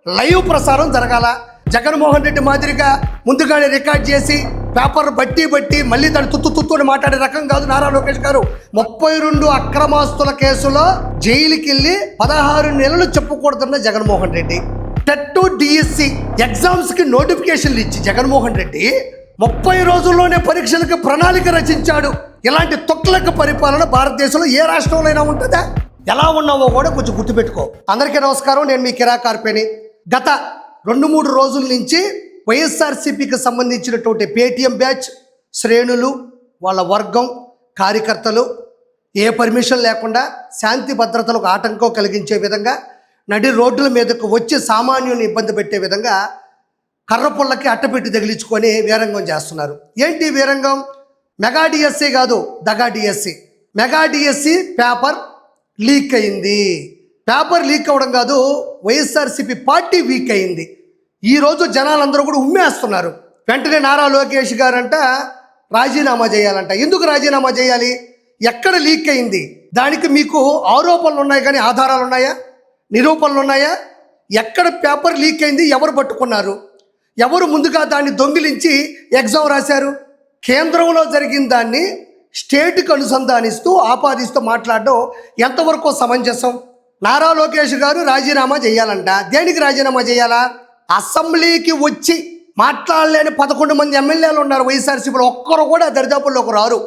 Live ప్రసారం జరగాల. జగన్మోహన్ రెడ్డి మాదిరిగా ముందుగానే రికార్డ్ చేసి పేపర్ బట్టి మళ్ళీ దాన్ని తుత్తు అని మాట్లాడే రకం కాదు నారా లోకేష్ గారు. 32 అక్రమాస్తుల కేసులో జైలుకి వెళ్ళి 16 నెలలు చెప్పుకూడదన్న Jaganmohan Reddy. TET DSC exams కి నోటిఫికేషన్లు ఇచ్చి జగన్మోహన్ రెడ్డి 30 రోజుల్లోనే పరీక్షలకు ప్రణాళిక రచించాడు. ఇలాంటి తొక్లక పరిపాలన భారతదేశంలో ఏ రాష్ట్రంలో అయినా ఉంటుందా? ఎలా ఉన్నావో కూడా కొంచెం గుర్తుపెట్టుకో. అందరికీ నమస్కారం, నేను మీ కిరా కార్పేని. గత 2-3 రోజుల నుంచి వైఎస్ఆర్సీపీకి సంబంధించినటువంటి పేటీఎం బ్యాచ్ శ్రేణులు, వాళ్ళ వర్గం, కార్యకర్తలు ఏ పర్మిషన్ లేకుండా శాంతి భద్రతలకు ఆటంకం కలిగించే విధంగా నడి రోడ్ల మీదకు వచ్చి సామాన్యుని ఇబ్బంది పెట్టే విధంగా కర్రపుల్లకి అట్టపెట్టి తగిలించుకొని వీరంగం చేస్తున్నారు. ఏంటి వీరంగం? మెగా డిఎస్సి కాదు, దగా DSC. Mega DSC paper leak అయింది. పేపర్ లీక్ అవ్వడం కాదు, వైఎస్ఆర్సీపీ పార్టీ వీక్ అయింది. ఈరోజు జనాలందరూ కూడా ఉమ్మేస్తున్నారు. వెంటనే నారా లోకేష్ గారంట రాజీనామా చేయాలంట. ఎందుకు రాజీనామా చేయాలి? ఎక్కడ లీక్ అయింది? దానికి మీకు ఆరోపణలు ఉన్నాయి కానీ ఆధారాలు ఉన్నాయా? నిరూపణలు ఉన్నాయా? ఎక్కడ పేపర్ లీక్ అయింది? ఎవరు పట్టుకున్నారు? ఎవరు ముందుగా దాన్ని దొంగిలించి ఎగ్జామ్ రాశారు? కేంద్రంలో జరిగిన దాన్ని స్టేట్కి అనుసంధానిస్తూ ఆపాదిస్తూ మాట్లాడడం ఎంతవరకు సమంజసం? నారా లోకేష్ గారు రాజీనామా చేయాలంట. దేనికి రాజీనామా చేయాలా? అసెంబ్లీకి వచ్చి మాట్లాడలేని 11 మంది ఎమ్మెల్యేలు ఉన్నారు వైఎస్ఆర్సీపీలో. ఒక్కరు కూడా దరిదాపుల్లోకి రారు.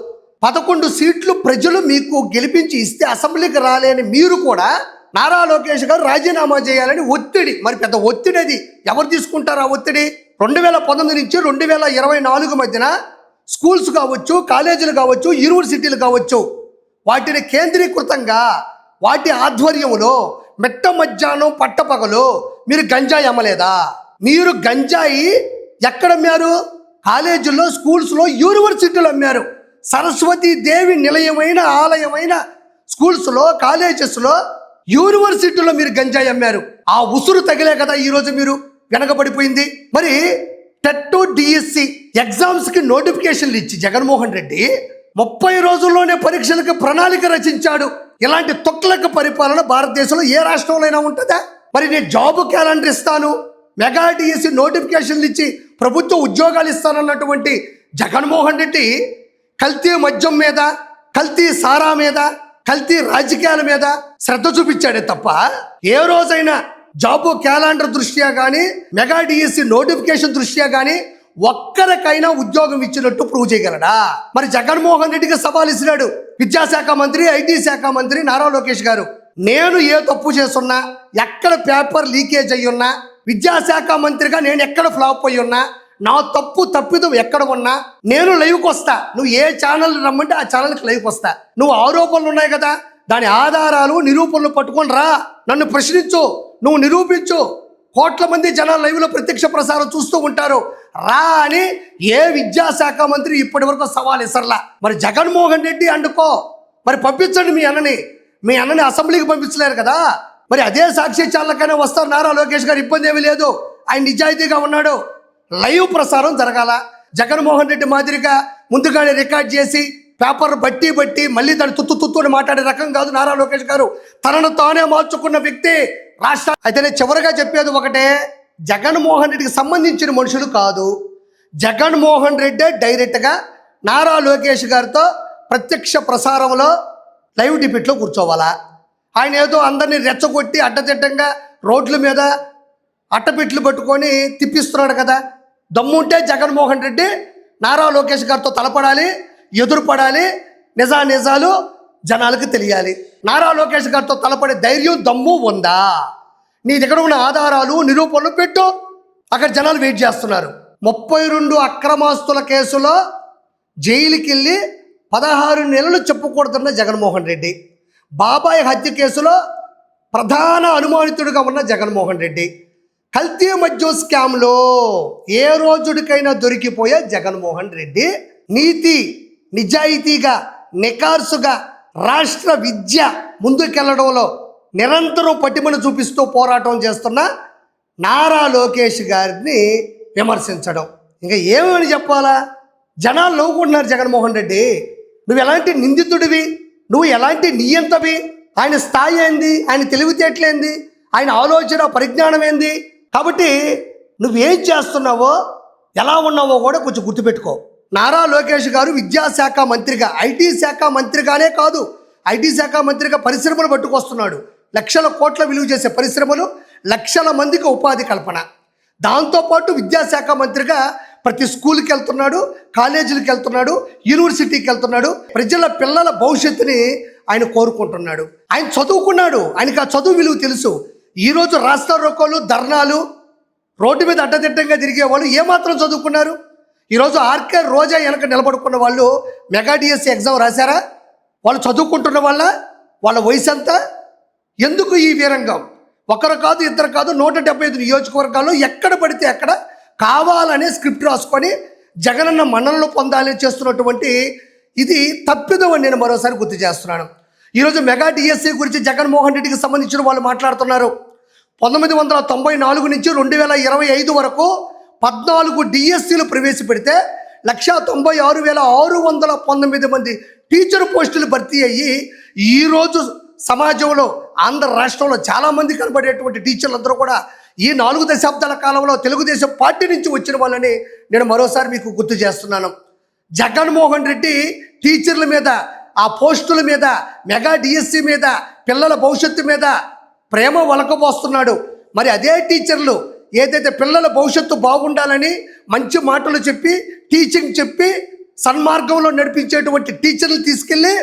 11 సీట్లు ప్రజలు మీకు గెలిపించి ఇస్తే అసెంబ్లీకి రాలేని మీరు కూడా నారా లోకేష్ గారు రాజీనామా చేయాలని ఒత్తిడి, మరి పెద్ద ఒత్తిడి అది. ఎవరు తీసుకుంటారు ఆ ఒత్తిడి? 2019 నుంచి 2024 మధ్యన స్కూల్స్ కావచ్చు, కాలేజీలు కావచ్చు, యూనివర్సిటీలు కావచ్చు, వాటిని కేంద్రీకృతంగా వాటి ఆధ్వర్యంలో మిట్ట మధ్యాహ్నం పట్టపగలు మీరు గంజాయి అమ్మలేదా? మీరు గంజాయి ఎక్కడ అమ్మారు? కాలేజీల్లో, స్కూల్స్లో, యూనివర్సిటీలు అమ్మారు. సరస్వతీ దేవి నిలయమైన ఆలయమైన స్కూల్స్లో, కాలేజెస్లో, యూనివర్సిటీలో మీరు గంజాయి అమ్మారు. ఆ ఉసురు తగిలే కదా ఈరోజు మీరు వెనకబడిపోయింది. మరి టెట్ డిఎస్సి ఎగ్జామ్స్ కి నోటిఫికేషన్లు ఇచ్చి జగన్మోహన్ రెడ్డి 30 రోజుల్లోనే పరీక్షలకు ప్రణాళిక రచించాడు. ఇలాంటి తొక్లక పరిపాలన భారతదేశంలో ఏ రాష్ట్రంలో అయినా ఉంటుందా? మరి నేను జాబ్ క్యాలెండర్ ఇస్తాను, మెగా డిఎస్సి నోటిఫికేషన్లు ఇచ్చి ప్రభుత్వ ఉద్యోగాలు ఇస్తానన్నటువంటి జగన్మోహన్ రెడ్డి కల్తీ మద్యం మీద, కల్తీ సారా మీద, కల్తీ రాజకీయాల మీద శ్రద్ధ చూపించాడే తప్ప ఏ రోజైనా జాబ్ క్యాలెండర్ దృష్ట్యా కానీ, మెగా డిఎస్సి నోటిఫికేషన్ దృష్ట్యా కానీ ఒక్కరికైనా ఉద్యోగం ఇచ్చినట్టు ప్రూవ్ చేయగలడా? మరి జగన్మోహన్ రెడ్డికి సవాల్ ఇచ్చినాడు విద్యాశాఖ మంత్రి, ఐటీ శాఖ మంత్రి నారా లోకేష్ గారు. నేను ఏ తప్పు చేస్తున్నా, ఎక్కడ పేపర్ లీకేజ్ అయ్యున్నా, విద్యాశాఖ మంత్రిగా నేను ఎక్కడ ఫ్లాప్ అయ్యి ఉన్నా, నా తప్పిదం ఎక్కడ ఉన్నా నేను లైవ్కి వస్తా. నువ్వు ఏ ఛానల్ రమ్మంటే ఆ ఛానల్కి లైవ్కి వస్తా. నువ్వు ఆరోపణలు ఉన్నాయి కదా, దాని ఆధారాలు, నిరూపణలు పట్టుకొని రా, నన్ను ప్రశ్నించు, నువ్వు నిరూపించు. కోట్ల మంది జనాలు లైవ్లో ప్రత్యక్ష ప్రసారం చూస్తూ ఉంటారు. రా అని ఏ విద్యాశాఖ మంత్రి ఇప్పటి వరకు సవాల్ ఇసర్లా. మరి జగన్మోహన్ రెడ్డి అండుకో, మరి పంపించండి మీ అన్నని అసెంబ్లీకి పంపించలేరు కదా. మరి అదే సాక్షి ఛానల్కైనా వస్తారు నారా లోకేష్ గారు, ఇబ్బంది ఏమీ లేదు. ఆయన నిజాయితీగా ఉన్నాడు. లైవ్ ప్రసారం జరగాల. జగన్మోహన్ రెడ్డి మాదిరిగా ముందుగానే రికార్డ్ చేసి పేపర్ బట్టి మళ్ళీ దాన్ని తుత్తు అని మాట్లాడే రకం కాదు నారా లోకేష్ గారు. తనను తానే మార్చుకున్న వ్యక్తి రాష్ట్ర. అయితే నేను చివరిగా చెప్పేది ఒకటే, జగన్మోహన్ రెడ్డికి సంబంధించిన మనుషులు కాదు. జగన్మోహన్ రెడ్డే డైరెక్ట్గా నారా లోకేష్ గారితో ప్రత్యక్ష ప్రసారంలో లైవ్ డిబేట్లో కూర్చోవాలా. ఆయన ఏదో అందరినీ రెచ్చగొట్టి అడ్డదిడ్డంగా రోడ్ల మీద అట్టపెట్లు పట్టుకొని తిప్పిస్తున్నాడు కదా. దమ్ముంటే జగన్మోహన్ రెడ్డి నారా లోకేష్ గారితో తలపడాలి, ఎదురుపడాలి, నిజాలు జనాలకు తెలియాలి. నారా లోకేష్ గారితో తలపడే ధైర్యం, దమ్ము ఉందా? నీ దగ్గర ఉన్న ఆధారాలు, నిరూపణలు పెట్టు. అక్కడ జనాలు వెయిట్ చేస్తున్నారు. 32 అక్రమాస్తుల కేసులో జైలుకి వెళ్ళి 16 నెలలు చెప్పుకూడదన్న జగన్మోహన్ రెడ్డి. బాబాయ్ హత్య కేసులో ప్రధాన అనుమానితుడిగా ఉన్న జగన్మోహన్ రెడ్డి. కల్తీ మద్యం స్కామ్లో ఏ రోజుడికైనా దొరికిపోయే జగన్మోహన్ రెడ్డి నీతి నిజాయితీగా, నికార్సుగా రాష్ట్ర విద్య ముందుకెళ్లడంలో నిరంతరం పటిమను చూపిస్తూ పోరాటం చేస్తున్న నారా లోకేష్ గారిని విమర్శించడం ఇంకా ఏమని చెప్పాలా? జనాలు నవ్వుకుంటున్నారు. జగన్మోహన్ రెడ్డి, నువ్వు ఎలాంటి నిందితుడివి, నువ్వు ఎలాంటి నియంతవి, ఆయన స్థాయి ఏంది, ఆయన తెలివితేటలేంది, ఆయన ఆలోచన పరిజ్ఞానం ఏంది, కాబట్టి నువ్వేం చేస్తున్నావో ఎలా ఉన్నావో కూడా కొంచెం గుర్తుపెట్టుకో. నారా లోకేష్ గారు విద్యాశాఖ మంత్రిగా, ఐటీ శాఖ మంత్రిగానే కాదు, ఐటీ శాఖ మంత్రిగా పరిశ్రమలు పట్టుకొస్తున్నాడు. లక్షల కోట్ల విలువ చేసే పరిశ్రమలు, లక్షల మందికి ఉపాధి కల్పన. దాంతోపాటు విద్యాశాఖ మంత్రిగా ప్రతి స్కూల్కి వెళ్తున్నాడు, కాలేజీలకు వెళ్తున్నాడు, యూనివర్సిటీకి వెళ్తున్నాడు. ప్రజల పిల్లల భవిష్యత్తుని ఆయన కోరుకుంటున్నాడు. ఆయన చదువుకున్నాడు, ఆయనకు ఆ చదువు విలువ తెలుసు. ఈరోజు రాస్తా రోకోలు, ధర్నాలు, రోడ్డు మీద అడ్డదిడ్డంగా తిరిగే వాళ్ళు ఏమాత్రం చదువుకున్నారు? ఈరోజు ఆర్కే రోజా వెనక నిలబడుకున్న వాళ్ళు మెగా డిఎస్సి ఎగ్జామ్ రాశారా? వాళ్ళు చదువుకుంటున్న వాళ్ళ వయసు ఎంత? ఎందుకు ఈ వీరంగం? ఒకరు కాదు, ఇద్దరు కాదు, 175 నియోజకవర్గాల్లో ఎక్కడ పడితే అక్కడ కావాలనే స్క్రిప్ట్ రాసుకొని జగనన్న మన్ననలు పొందాలని చేస్తున్నటువంటి ఇది తప్పిదమని నేను మరోసారి గుర్తు చేస్తున్నాను. ఈరోజు మెగా డిఎస్సి గురించి జగన్మోహన్ రెడ్డికి సంబంధించిన వాళ్ళు మాట్లాడుతున్నారు. 1994 నుంచి 2025 వరకు 14 డిఎస్సీలు ప్రవేశపెడితే 196,619 మంది టీచర్ పోస్టులు భర్తీ అయ్యి ఈరోజు సమాజంలో ఆంధ్ర రాష్ట్రంలో చాలామంది కనబడేటువంటి టీచర్లందరూ కూడా ఈ 4 దశాబ్దాల కాలంలో తెలుగుదేశం పార్టీ నుంచి వచ్చిన వాళ్ళని నేను మరోసారి మీకు గుర్తు చేస్తున్నాను. జగన్మోహన్ రెడ్డి టీచర్ల మీద, ఆ పోస్టుల మీద, మెగా డిఎస్సి మీద, పిల్లల భవిష్యత్తు మీద ప్రేమ వలకపోస్తున్నాడు. మరి అదే టీచర్లు ఏదైతే పిల్లల భవిష్యత్తు బాగుండాలని మంచి మాటలు చెప్పి, టీచింగ్ చెప్పి సన్మార్గంలో నడిపించేటువంటి టీచర్లు తీసుకెళ్ళి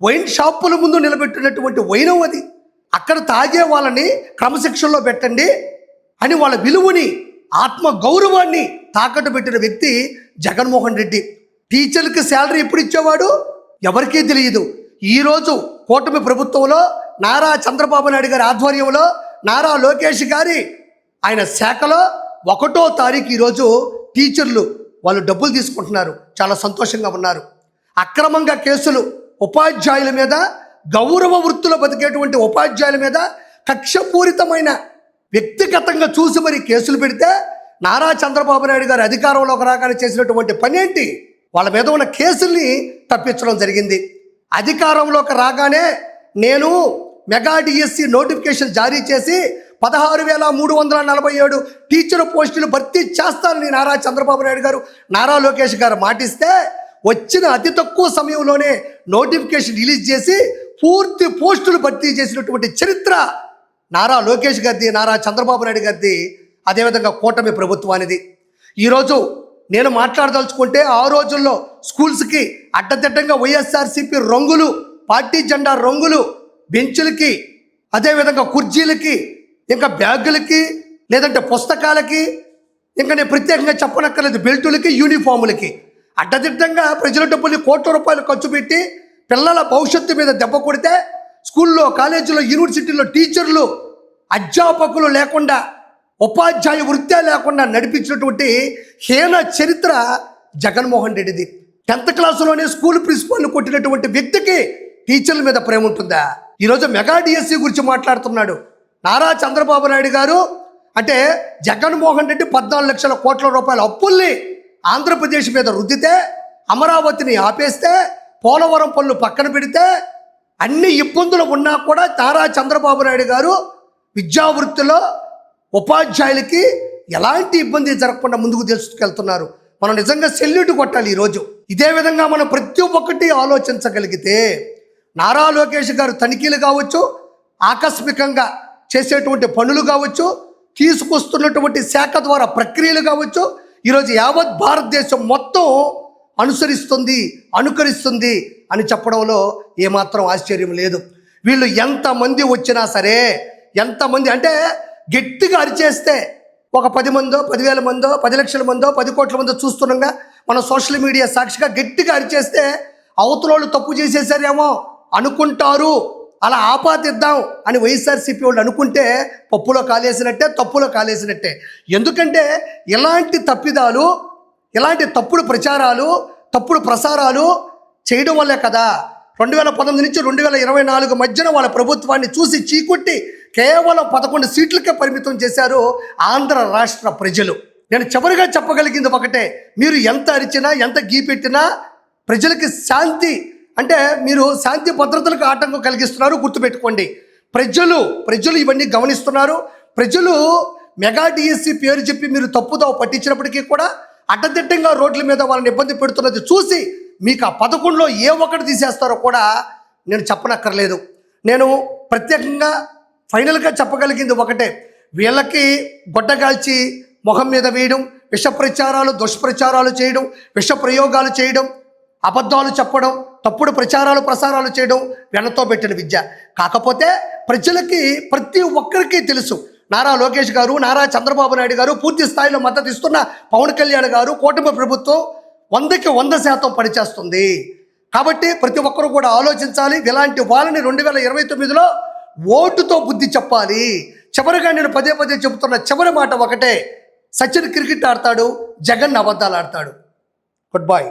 వైన్ షాపుల ముందు నిలబెట్టినటువంటి వైనం అది. అక్కడ తాగే వాళ్ళని క్రమశిక్షణలో పెట్టండి అని వాళ్ళ విలువని, ఆత్మ గౌరవాన్ని తాకట్టు పెట్టిన వ్యక్తి జగన్మోహన్ రెడ్డి. టీచర్లకి శాలరీ ఎప్పుడు ఇచ్చేవాడు ఎవరికీ తెలియదు. ఈరోజు కూటమి ప్రభుత్వంలో నారా చంద్రబాబు నాయుడు గారి ఆధ్వర్యంలో, నారా లోకేష్ గారి ఆయన శాఖలో 1వ తారీఖు ఈరోజు టీచర్లు వాళ్ళు డబ్బులు తీసుకుంటున్నారు, చాలా సంతోషంగా ఉన్నారు. అక్రమంగా కేసులు ఉపాధ్యాయుల మీద, గౌరవ వృత్తులు బతికేటువంటి ఉపాధ్యాయుల మీద కక్షపూరితమైన వ్యక్తిగతంగా చూసి మరి కేసులు పెడితే నారా చంద్రబాబు నాయుడు గారు అధికారంలోకి రాగానే చేసినటువంటి పని ఏంటి? వాళ్ళ మీద ఉన్న కేసుల్ని తప్పించడం జరిగింది. అధికారంలోకి రాగానే నేను మెగా డిఎస్సి నోటిఫికేషన్ జారీ చేసి 16,347 టీచర్ పోస్టులు భర్తీ చేస్తానని నారా చంద్రబాబు నాయుడు గారు, నారా లోకేష్ గారు మాటిస్తే వచ్చిన అతి తక్కువ సమయంలోనే నోటిఫికేషన్ రిలీజ్ చేసి పూర్తి పోస్టులు భర్తీ చేసినటువంటి చరిత్ర నారా లోకేష్ గారిది, నారా చంద్రబాబు నాయుడు గారిది, అదేవిధంగా కూటమి ప్రభుత్వానిది. ఈరోజు నేను మాట్లాడదలుచుకుంటే ఆ రోజుల్లో స్కూల్స్కి అడ్డదిడ్డంగా వైఎస్ఆర్సీపీ రంగులు, పార్టీ జెండా రంగులు బెంచులకి, అదేవిధంగా కుర్చీలకి, ఇంకా బ్యాగులకి, లేదంటే పుస్తకాలకి, ఇంకా నేను ప్రత్యేకంగా చెప్పనక్కర్లేదు బెల్టులకి, యూనిఫాములకి అడ్డదిడ్డంగా ప్రజల డబ్బులు కోట్ల రూపాయలు ఖర్చు పెట్టి పిల్లల భవిష్యత్తు మీద దెబ్బ కొడితే స్కూల్లో, కాలేజీలో, యూనివర్సిటీలో టీచర్లు, అధ్యాపకులు లేకుండా, ఉపాధ్యాయ వృత్తే లేకుండా నడిపించినటువంటి హీన చరిత్ర జగన్మోహన్ రెడ్డిది. 10th క్లాసులోనే స్కూల్ ప్రిన్సిపల్ని కొట్టినటువంటి వ్యక్తికి టీచర్ల మీద ప్రేమ ఉంటుందా? ఈరోజు మెగా డిఎస్సి గురించి మాట్లాడుతున్నాడు నారా చంద్రబాబు నాయుడు గారు. అంటే జగన్మోహన్ రెడ్డి 14 లక్షల కోట్ల రూపాయల అప్పుల్ని ఆంధ్రప్రదేశ్ మీద రుద్దితే, అమరావతిని ఆపేస్తే, పోలవరం పనులు పక్కన పెడితే, అన్ని ఇబ్బందులు ఉన్నా కూడా నారా చంద్రబాబు నాయుడు గారు విద్యావృత్తిలో ఉపాధ్యాయులకి ఎలాంటి ఇబ్బంది జరగకుండా ముందుకు తీసుకెళ్తున్నారు. మనం నిజంగా సెల్యూట్ కొట్టాలి. ఈరోజు ఇదే విధంగా మనం ప్రతి ఒక్కటి ఆలోచించగలిగితే నారా లోకేష్ గారు తనిఖీలు కావచ్చు, ఆకస్మికంగా చేసేటువంటి పనులు కావచ్చు, తీసుకొస్తున్నటువంటి శాఖ ద్వారా ప్రక్రియలు కావచ్చు, ఈరోజు యావత్ భారతదేశం మొత్తం అనుకరిస్తుంది అని చెప్పడంలో ఏమాత్రం ఆశ్చర్యం లేదు. వీళ్ళు ఎంతమంది వచ్చినా సరే, ఎంతమంది అంటే గట్టిగా అరిచేస్తే ఒక 10 మందో, 10,000 మందో, 10 లక్షల మందో, 10 కోట్ల మందో చూస్తుండగా మనం సోషల్ మీడియా సాక్షిగా గట్టిగా అరిచేస్తే అవతలోళ్ళు తప్పు చేసేసారేమో అనుకుంటారు, అలా ఆపాదిద్దాం అని వైఎస్ఆర్సీపీ వాళ్ళు అనుకుంటే పప్పులో కాలేసినట్టే, తప్పులో కాలేసినట్టే. ఎందుకంటే ఇలాంటి తప్పిదాలు, ఇలాంటి తప్పుడు ప్రచారాలు, తప్పుడు ప్రసారాలు చేయడం వల్లే కదా 2019 నుంచి 2024 మధ్యన వాళ్ళ ప్రభుత్వాన్ని చూసి చీకొట్టి కేవలం 11 సీట్లకే పరిమితం చేశారు ఆంధ్ర రాష్ట్ర ప్రజలు. నేను చివరిగా చెప్పగలిగింది ఒకటే, మీరు ఎంత అరిచినా, ఎంత గీపెట్టినా ప్రజలకి శాంతి అంటే మీరు శాంతి భద్రతలకు ఆటంకం కలిగిస్తున్నారు. గుర్తుపెట్టుకోండి. ప్రజలు ఇవన్నీ గమనిస్తున్నారు. ప్రజలు మెగా డిఎస్సి పేరు చెప్పి మీరు తప్పుదావ పట్టించినప్పటికీ కూడా అడ్డదిడ్డంగా రోడ్ల మీద వాళ్ళని ఇబ్బంది పెడుతున్నది చూసి మీకు ఆ 11లో ఏ ఒక్కటి తీసేస్తారో కూడా నేను చెప్పనక్కర్లేదు. నేను ప్రత్యేకంగా ఫైనల్గా చెప్పగలిగింది ఒకటే, వీళ్ళకి గొడ్డగాల్చి మొహం మీద వేయడం, విష ప్రచారాలు దుష్ప్రచారాలు చేయడం, విష ప్రయోగాలు చేయడం, అబద్ధాలు చెప్పడం, తప్పుడు ప్రసారాలు చేయడం వెనతో పెట్టిన విద్య. కాకపోతే ప్రజలకి ప్రతి ఒక్కరికి తెలుసు, నారా లోకేష్ గారు, నారా చంద్రబాబు నాయుడు గారు పూర్తి స్థాయిలో మద్దతు ఇస్తున్న పవన్ కళ్యాణ్ గారు, కూటమి ప్రభుత్వం 100కి 100% పనిచేస్తుంది. కాబట్టి ప్రతి ఒక్కరు కూడా ఆలోచించాలి. ఇలాంటి వాళ్ళని 2029లో ఓటుతో బుద్ధి చెప్పాలి. చివరిగా నేను పదే చెబుతున్న చివరి మాట ఒకటే, సచిన్ క్రికెట్ ఆడతాడు, జగన్ అబద్ధాలు ఆడతాడు. Good bye.